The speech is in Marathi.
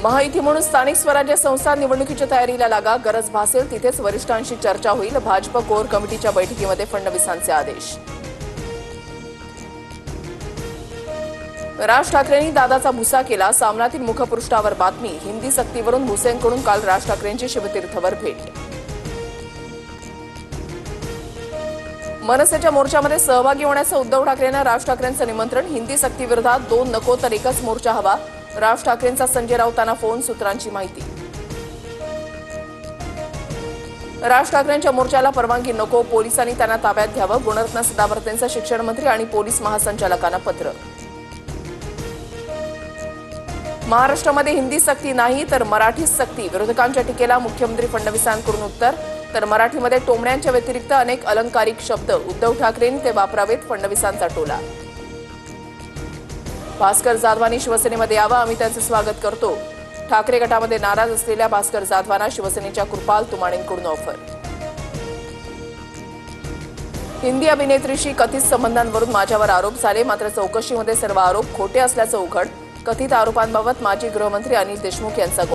महायुती म्हणून स्थानिक स्वराज्य संस्था निवडणुकीच्या तयारीला लागा, गरज भासेल तिथेच वरिष्ठांशी चर्चा होईल। भाजप कोर कमिटीच्या बैठकीमध्ये फडणवीसांचे आदेश। राज ठाकरेंनी दादाचा भुसा केला, सामनातील मुखपृष्ठावर बातमी। हिंदी सक्तीवरून भुसेंकडून काल राज ठाकरेंची शिवतीर्थवर भेट। मनसेच्या मोर्चामध्ये सहभागी होण्याचं उद्धव ठाकरेंना राज ठाकरेंचं निमंत्रण। हिंदी सक्तीविरोधात 2 नको तर एकच मोर्चा हवा, राज ठाकरेंचा संजय राऊतांना फोन, सूत्रांची माहिती। राज ठाकरेंच्या मोर्चाला परवानगी नको, पोलिसांनी त्यांना ताब्यात घ्यावं। गुणरत्न सदावर्तेंचं शिक्षण मंत्री आणि पोलीस महासंचालकांना पत्र। महाराष्ट्रामध्ये हिंदी सक्ती नाही तर मराठी सक्ती, विरोधकांच्या टीकेला मुख्यमंत्री फडणवीसांकडून उत्तर। तर मराठीमध्ये टोमण्यांच्या व्यतिरिक्त अनेक अलंकारिक शब्द उद्धव ठाकरेंनी ते वापरावेत, फडणवीसांचा टोला। भास्कर जाधवांनी शिवसेनेमध्ये यावं, आम्ही त्यांचे स्वागत करतो। ठाकरे गटामध्ये नाराज असलेल्या भास्कर जाधवांना शिवसेनेच्या कृपाल तुमाणेंकडून ऑफर। हिंदी अभिनेत्रीशी कथित संबंधांवरून माझ्यावर आरोप झाले, मात्र चौकशीमध्ये सर्व आरोप खोटे असल्याचं उघड। कथित आरोपांबाबत माजी गृहमंत्री अनिल देशमुख यांचा